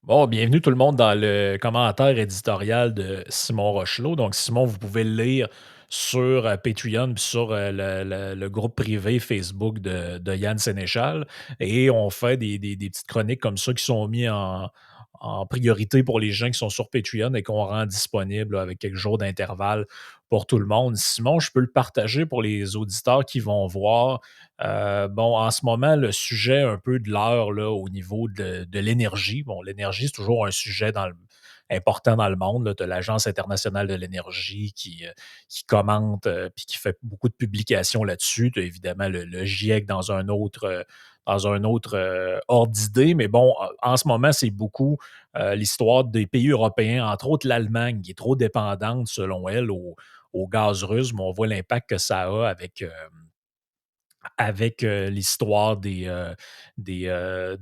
Bon, bienvenue tout le monde dans le commentaire éditorial de Simon Rochelot. Donc, Simon, vous pouvez le lire sur Patreon puis sur le groupe privé Facebook de Yann Sénéchal. Et on fait des petites chroniques comme ça qui sont mis en priorité pour les gens qui sont sur Patreon et qu'on rend disponible là, avec quelques jours d'intervalle pour tout le monde. Simon, je peux le partager pour les auditeurs qui vont voir. Bon, en ce moment, le sujet un peu de l'heure là, au niveau de l'énergie. Bon, l'énergie, c'est toujours un sujet important dans le monde. Tu as l'Agence internationale de l'énergie qui commente puis qui fait beaucoup de publications là-dessus. Tu as évidemment le GIEC dans un autre ordre d'idée. Mais bon, en ce moment, c'est beaucoup l'histoire des pays européens, entre autres l'Allemagne, qui est trop dépendante, selon elle, au gaz russe. Mais on voit l'impact que ça a avec l'histoire de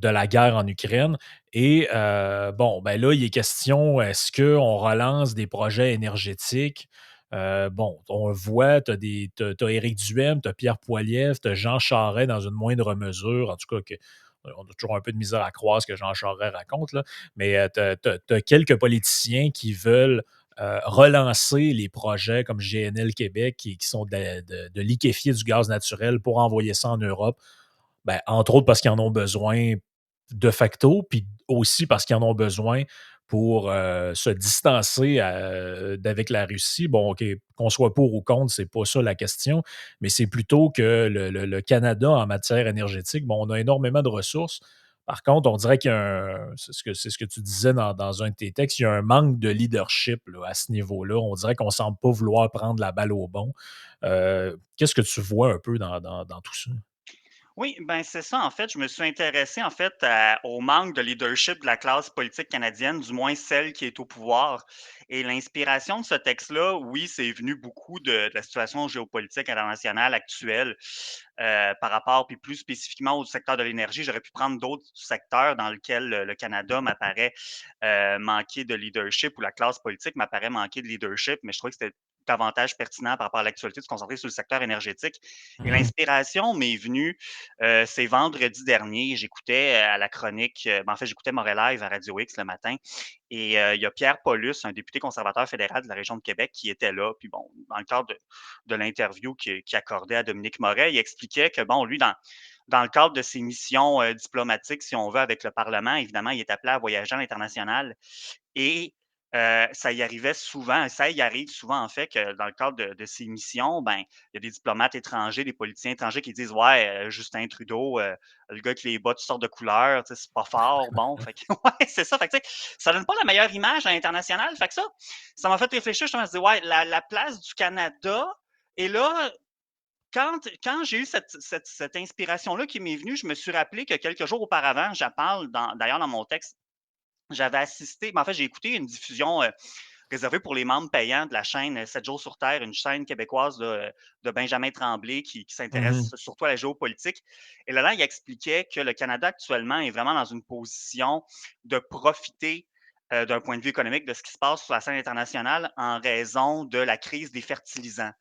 la guerre en Ukraine. Et bon, ben là, il est question, est-ce qu'on relance des projets énergétiques? Bon, on le voit, tu as Éric Duhem, tu as Pierre Poilievre, tu as Jean Charest dans une moindre mesure, en tout cas, on a toujours un peu de misère à croire ce que Jean Charest raconte, là, mais tu as quelques politiciens qui veulent relancer les projets comme GNL Québec qui sont de liquéfier du gaz naturel pour envoyer ça en Europe. Ben, entre autres parce qu'ils en ont besoin de facto, puis aussi parce qu'ils en ont besoin pour se distancer d'avec la Russie. Bon, OK, qu'on soit pour ou contre, c'est pas ça la question, mais c'est plutôt que le Canada, en matière énergétique, bon, on a énormément de ressources. Par contre, on dirait qu'il y a c'est ce que tu disais dans un de tes textes, il y a un manque de leadership là, à ce niveau-là. On dirait qu'on semble pas vouloir prendre la balle au bon. Qu'est-ce que tu vois un peu dans tout ça? Oui, ben c'est ça. En fait, je me suis intéressé en fait au manque de leadership de la classe politique canadienne, du moins celle qui est au pouvoir. Et l'inspiration de ce texte-là, oui, c'est venu beaucoup de la situation géopolitique internationale actuelle par rapport, puis plus spécifiquement au secteur de l'énergie. J'aurais pu prendre d'autres secteurs dans lesquels le Canada m'apparaît manquer de leadership ou la classe politique m'apparaît manquer de leadership, mais je trouvais que c'était davantage pertinent par rapport à l'actualité de se concentrer sur le secteur énergétique. Et Mhm. l'inspiration m'est venue c'est vendredi dernier, j'écoutais à la chronique, en fait, j'écoutais Montréal Live à Radio X le matin et il y a Pierre Paulus, un député conservateur fédéral de la région de Québec, qui était là. Puis bon, dans le cadre de l'interview qu'il accordait à Dominique Moret, il expliquait que, bon, lui, dans le cadre de ses missions diplomatiques, si on veut, avec le Parlement, évidemment, il est appelé à voyager à l'international et ça y arrivait souvent, ça y arrive souvent en fait que dans le cadre de ces missions, ben, il y a des diplomates étrangers, des politiciens étrangers qui disent: «Ouais, Justin Trudeau, le gars avec les bottes toutes sortes de couleurs, tu sais, c'est pas fort, bon». Fait que ouais, c'est ça. Fait que tu sais, ça donne pas la meilleure image à l'international. Fait que ça m'a fait réfléchir justement, je me dis: «Ouais, la place du Canada». Et là, quand j'ai eu cette inspiration-là qui m'est venue, je me suis rappelé que quelques jours auparavant, j'en parle d'ailleurs dans mon texte, j'avais assisté, en fait, j'ai écouté une diffusion, réservée pour les membres payants de la chaîne 7 jours sur terre, une chaîne québécoise de Benjamin Tremblay qui s'intéresse Mhm. surtout à la géopolitique. Et là, il expliquait que le Canada actuellement est vraiment dans une position de profiter d'un point de vue économique de ce qui se passe sur la scène internationale en raison de la crise des fertilisants.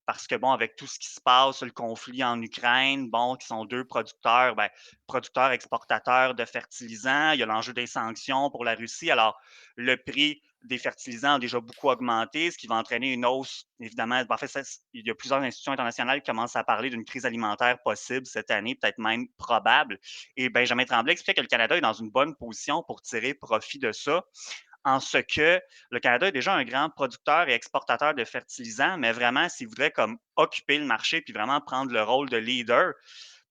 Parce que, bon, avec tout ce qui se passe, le conflit en Ukraine, bon, qui sont 2 producteurs, ben, producteurs exportateurs de fertilisants. Il y a l'enjeu des sanctions pour la Russie. Alors, le prix des fertilisants a déjà beaucoup augmenté, ce qui va entraîner une hausse, évidemment. Ben, en fait, il y a plusieurs institutions internationales qui commencent à parler d'une crise alimentaire possible cette année, peut-être même probable. Et Benjamin Tremblay expliquait que le Canada est dans une bonne position pour tirer profit de ça, en ce que le Canada est déjà un grand producteur et exportateur de fertilisants, mais vraiment, s'il voudrait comme occuper le marché puis vraiment prendre le rôle de leader,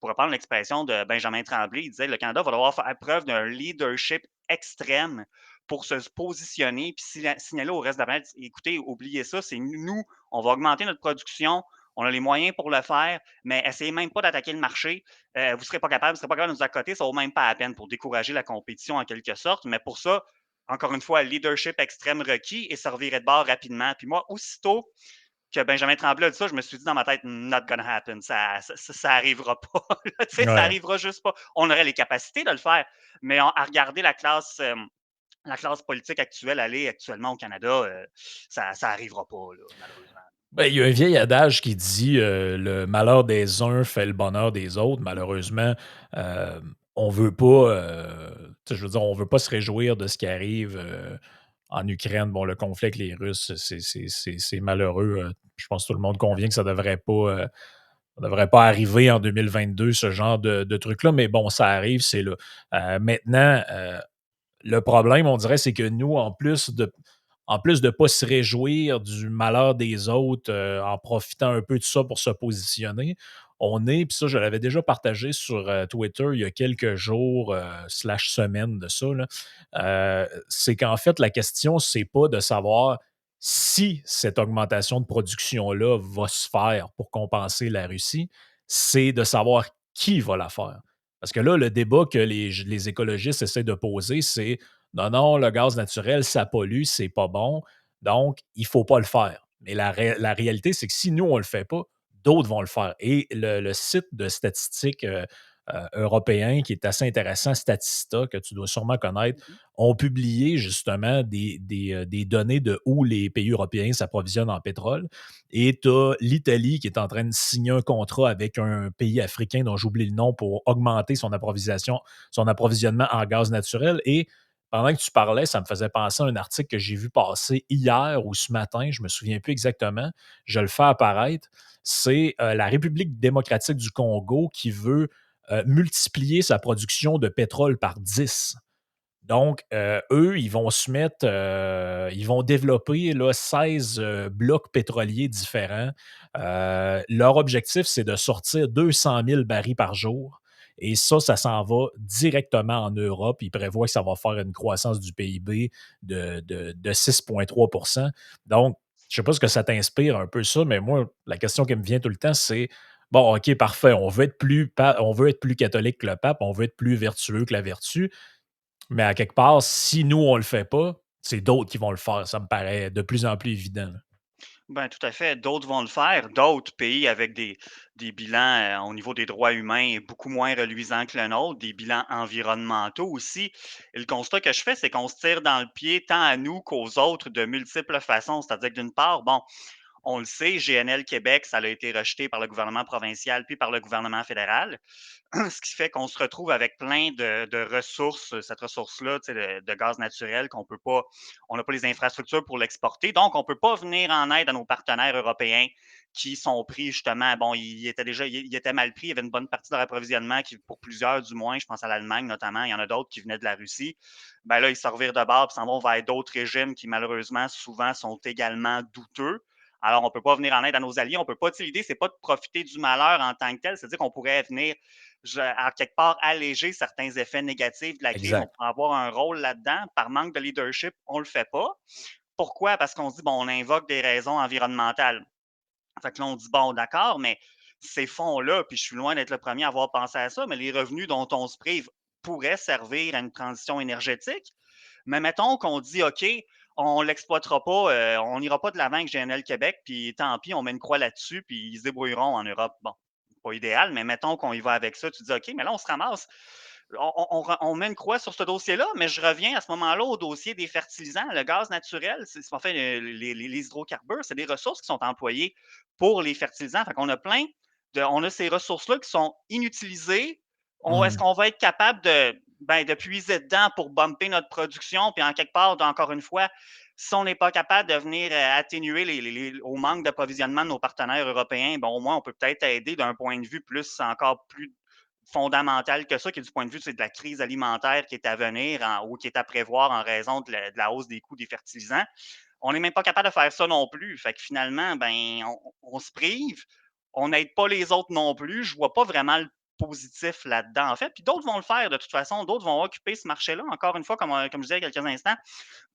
pour reprendre l'expression de Benjamin Tremblay, il disait le Canada va devoir faire preuve d'un leadership extrême pour se positionner puis signaler au reste de la planète, écoutez, oubliez ça, c'est nous, on va augmenter notre production, on a les moyens pour le faire, mais essayez même pas d'attaquer le marché. Vous ne serez pas capable, vous ne serez pas capable de nous accoter, ça vaut même pas la peine pour décourager la compétition en quelque sorte. Mais pour ça, encore une fois, leadership extrême requis et se revirer de bord rapidement. Puis moi, aussitôt que Benjamin Tremblay a dit ça, je me suis dit dans ma tête, not gonna happen. Ça arrivera pas. Tu sais, ça Ouais. arrivera juste pas. On aurait les capacités de le faire, mais à regarder la classe politique actuelle aller actuellement au Canada, ça arrivera pas, là, malheureusement. Ben, il y a un vieil adage qui dit le malheur des uns fait le bonheur des autres. Malheureusement, on veut pas. Tu sais, je veux dire, on ne veut pas se réjouir de ce qui arrive en Ukraine. Bon, le conflit avec les Russes, c'est malheureux. Je pense que tout le monde convient que ça devrait pas arriver en 2022, ce genre de truc-là, mais bon, ça arrive, c'est là. Maintenant, le problème, on dirait, c'est que nous, en plus de ne pas se réjouir du malheur des autres, en profitant un peu de ça pour se positionner, on est, puis ça, je l'avais déjà partagé sur Twitter il y a quelques jours, slash semaines de ça, là, c'est qu'en fait, la question, c'est pas de savoir si cette augmentation de production-là va se faire pour compenser la Russie, c'est de savoir qui va la faire. Parce que là, le débat que les écologistes essaient de poser, c'est non, non, le gaz naturel, ça pollue, c'est pas bon, donc il faut pas le faire. Mais la réalité, c'est que si nous, on le fait pas, d'autres vont le faire. Et le site de statistiques européen qui est assez intéressant, Statista, que tu dois sûrement connaître, Mmh. ont publié justement des données de où les pays européens s'approvisionnent en pétrole. Et tu as l'Italie qui est en train de signer un contrat avec un pays africain dont j'oublie le nom pour augmenter son approvisionnement en gaz naturel. Et pendant que tu parlais, ça me faisait penser à un article que j'ai vu passer hier ou ce matin, je ne me souviens plus exactement, je le fais apparaître. C'est la République démocratique du Congo qui veut multiplier sa production de pétrole par 10. Donc, eux, ils vont se mettre, ils vont développer là, 16 blocs pétroliers différents. Leur objectif, c'est de sortir 200 000 barils par jour. Et ça s'en va directement en Europe. Ils prévoient que ça va faire une croissance du PIB de 6,3. Donc, je ne sais pas ce que ça t'inspire un peu ça, mais moi, la question qui me vient tout le temps, c'est bon, OK, parfait, on veut être plus catholique que le pape, on veut être plus vertueux que la vertu, mais à quelque part, si nous, on le fait pas, c'est d'autres qui vont le faire. Ça me paraît de plus en plus évident, là. Ben, tout à fait. D'autres vont le faire. D'autres pays avec des bilans au niveau des droits humains beaucoup moins reluisants que le nôtre, des bilans environnementaux aussi. Et le constat que je fais, c'est qu'on se tire dans le pied tant à nous qu'aux autres de multiples façons. C'est-à-dire que d'une part, bon, on le sait, GNL Québec, ça a été rejeté par le gouvernement provincial puis par le gouvernement fédéral. Ce qui fait qu'on se retrouve avec plein de ressources, cette ressource-là, tu sais, de gaz naturel qu'on peut pas, on n'a pas les infrastructures pour l'exporter. Donc, on ne peut pas venir en aide à nos partenaires européens qui sont pris justement, bon, ils étaient mal pris. Il y avait une bonne partie de leur approvisionnement qui, pour plusieurs du moins, je pense à l'Allemagne notamment, il y en a d'autres qui venaient de la Russie. Ben là, ils se revirent de bord et s'en vont vers d'autres régimes qui, malheureusement, souvent sont également douteux. Alors, on ne peut pas venir en aide à nos alliés. On ne peut pas. L'idée, ce n'est pas de profiter du malheur en tant que tel. C'est-à-dire qu'on pourrait venir à quelque part alléger certains effets négatifs de la crise. On Exact. pourrait avoir un rôle là-dedans. Par manque de leadership, on ne le fait pas. Pourquoi? Parce qu'on se dit, bon, on invoque des raisons environnementales. Fait que là, on dit, bon, d'accord, mais ces fonds-là, puis je suis loin d'être le premier à avoir pensé à ça, mais les revenus dont on se prive pourraient servir à une transition énergétique. Mais mettons qu'on dit, OK, on ne l'exploitera pas, on n'ira pas de l'avant avec GNL Québec, puis tant pis, on met une croix là-dessus, puis ils se débrouilleront en Europe. Bon, pas idéal, mais mettons qu'on y va avec ça. Tu dis, OK, mais là, on se ramasse. On met une croix sur ce dossier-là, mais je reviens à ce moment-là au dossier des fertilisants. Le gaz naturel, c'est en fait les hydrocarbures, c'est des ressources qui sont employées pour les fertilisants. Fait qu'on a on a ces ressources-là qui sont inutilisées. Est-ce Mmh. qu'on va être capable de puiser dedans pour bumper notre production? Puis en quelque part, encore une fois, si on n'est pas capable de venir atténuer au manque d'approvisionnement de nos partenaires européens, bon, au moins, on peut peut-être aider d'un point de vue encore plus fondamental que ça, qui est du point de vue de la crise alimentaire qui est à venir ou qui est à prévoir en raison de la hausse des coûts des fertilisants. On n'est même pas capable de faire ça non plus. Fait que finalement, ben, on se prive, on n'aide pas les autres non plus. Je vois pas vraiment le positif là-dedans, en fait. Puis d'autres vont le faire de toute façon. D'autres vont occuper ce marché-là. Encore une fois, comme je disais il y a quelques instants,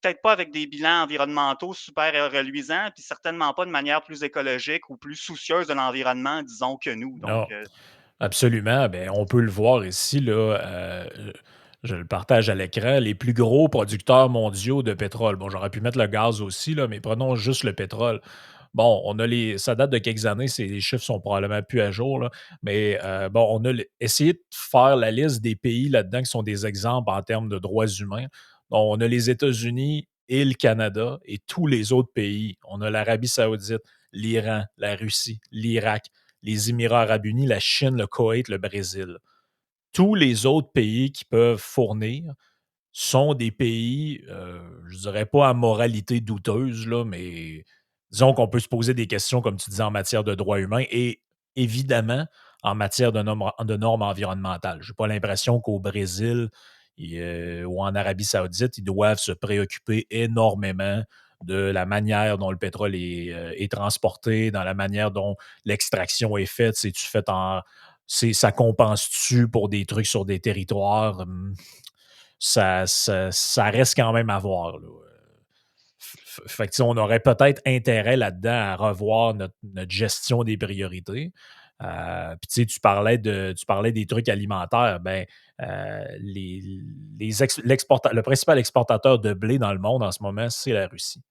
peut-être pas avec des bilans environnementaux super reluisants, puis certainement pas de manière plus écologique ou plus soucieuse de l'environnement, disons, que nous. Donc, Non, absolument. Ben, on peut le voir ici, là, je le partage à l'écran, les plus gros producteurs mondiaux de pétrole. Bon, j'aurais pu mettre le gaz aussi, là, mais prenons juste le pétrole. Bon, ça date de quelques années, les chiffres sont probablement plus à jour, là, mais bon, essayé de faire la liste des pays là-dedans qui sont des exemples en termes de droits humains. Bon, on a les États-Unis et le Canada et tous les autres pays. On a l'Arabie saoudite, l'Iran, la Russie, l'Irak, les Émirats arabes unis, la Chine, le Koweït, le Brésil. Tous les autres pays qui peuvent fournir. sont des pays, je dirais pas à moralité douteuse, là, mais disons qu'on peut se poser des questions, comme tu disais, en matière de droits humains et évidemment en matière de normes environnementales. J'ai pas l'impression qu'au Brésil ou en Arabie Saoudite, ils doivent se préoccuper énormément de la manière dont le pétrole est transporté, dans la manière dont l'extraction est faite. C'est-tu fait en ça compense-tu pour des trucs sur des territoires? Ça reste quand même à voir, là. Fait que, tu sais, on aurait peut-être intérêt là-dedans à revoir notre gestion des priorités. Puis, tu sais, tu parlais des trucs alimentaires. Ben, le principal exportateur de blé dans le monde en ce moment, c'est la Russie.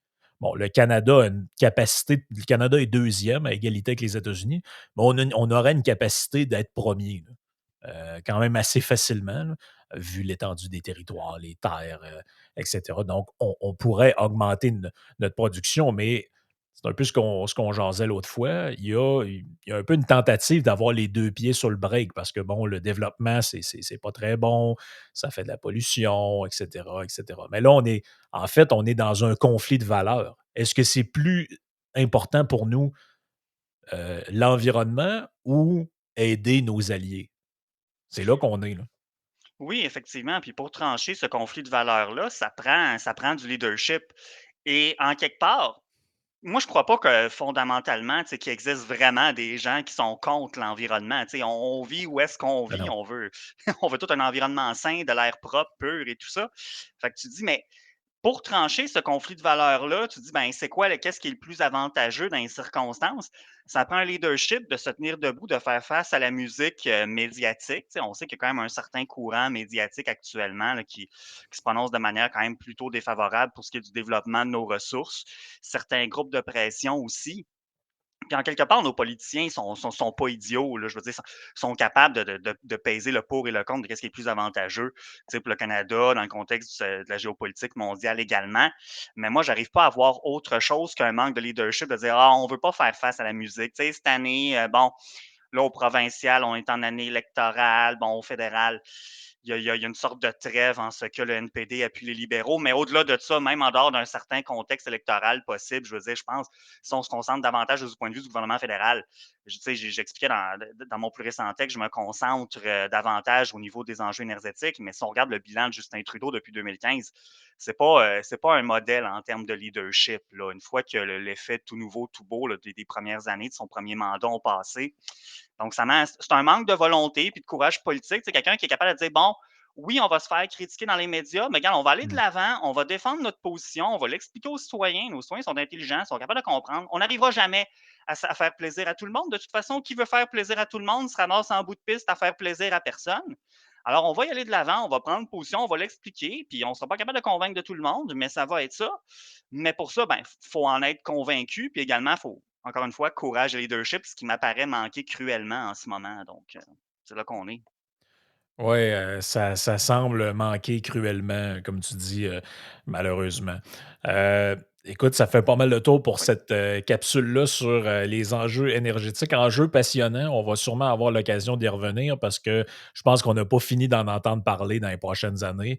Bon, le Canada est deuxième à égalité avec les États-Unis, mais on aurait une capacité d'être premier, là, quand même assez facilement, là, vu l'étendue des territoires, les terres, etc. Donc, on pourrait augmenter notre production, mais c'est un peu ce qu'on jasait l'autre fois. Il y a un peu une tentative d'avoir les deux pieds sur le break parce que, bon, le développement, c'est pas très bon, ça fait de la pollution, etc., etc. Mais là, en fait, on est dans un conflit de valeurs. Est-ce que c'est plus important pour nous, l'environnement ou aider nos alliés? C'est là qu'on est, là. Oui, effectivement. Puis pour trancher ce conflit de valeurs-là, ça prend du leadership. Et en quelque part, moi, je crois pas que fondamentalement, tu sais, qu'il existe vraiment des gens qui sont contre l'environnement. Tu sais, on vit où est-ce qu'on Ben vit, non. on veut, on veut tout un environnement sain, de l'air propre, pur et tout ça. Fait que tu te dis, mais pour trancher ce conflit de valeurs-là, tu te dis, ben, c'est quoi, qu'est-ce qui est le plus avantageux dans les circonstances? Ça prend un leadership de se tenir debout, de faire face à la musique médiatique. Tu sais, on sait qu'il y a quand même un certain courant médiatique actuellement là, qui se prononce de manière quand même plutôt défavorable pour ce qui est du développement de nos ressources. Certains groupes de pression aussi. Puis en quelque part, nos politiciens sont pas idiots, là, je veux dire, sont capables de peser le pour et le contre de qu'est-ce qui est plus avantageux, tu sais, pour le Canada, dans le contexte de la géopolitique mondiale également. Mais moi, j'arrive pas à voir autre chose qu'un manque de leadership, de dire: «Ah, on veut pas faire face à la musique». Tu sais, cette année, bon, là, au provincial, on est en année électorale. Bon, au fédéral, il y a une sorte de trêve en ce que le NPD appuie les libéraux. Mais au-delà de ça, même en dehors d'un certain contexte électoral possible, je veux dire, je pense, si on se concentre davantage du point de vue du gouvernement fédéral, tu sais, j'expliquais dans mon plus récent texte, je me concentre davantage au niveau des enjeux énergétiques. Mais si on regarde le bilan de Justin Trudeau depuis 2015, c'est pas un modèle en termes de leadership, là. Une fois que l'effet tout nouveau, tout beau là, des premières années de son premier mandat ont passé, donc, c'est un manque de volonté puis de courage politique. C'est quelqu'un qui est capable de dire bon, oui, on va se faire critiquer dans les médias, mais regarde, on va aller de Mmh. l'avant, on va défendre notre position, on va l'expliquer aux citoyens. Nos citoyens sont intelligents, sont capables de comprendre. On n'arrivera jamais à faire plaisir à tout le monde. De toute façon, qui veut faire plaisir à tout le monde se ramasse en bout de piste à faire plaisir à personne. Alors, on va y aller de l'avant, on va prendre position, on va l'expliquer, puis on ne sera pas capable de convaincre de tout le monde, mais ça va être ça. Mais pour ça, ben, faut en être convaincu, puis également, il faut, encore une fois, courage et leadership, ce qui m'apparaît manquer cruellement en ce moment. Donc, c'est là qu'on est. Ouais, ça semble manquer cruellement, comme tu dis, malheureusement. Écoute, ça fait pas mal de tour pour Oui, cette, capsule-là sur, les enjeux énergétiques. Enjeux passionnants. On va sûrement avoir l'occasion d'y revenir parce que je pense qu'on n'a pas fini d'en entendre parler dans les prochaines années.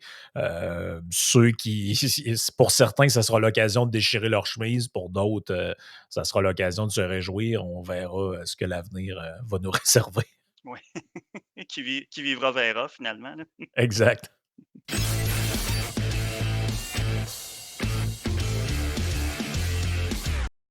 Ceux qui pour certains, ça sera l'occasion de déchirer leur chemise. Pour d'autres, ça sera l'occasion de se réjouir. On verra, ce que l'avenir, va nous réserver. oui. Qui vivra verra finalement, là. Exact.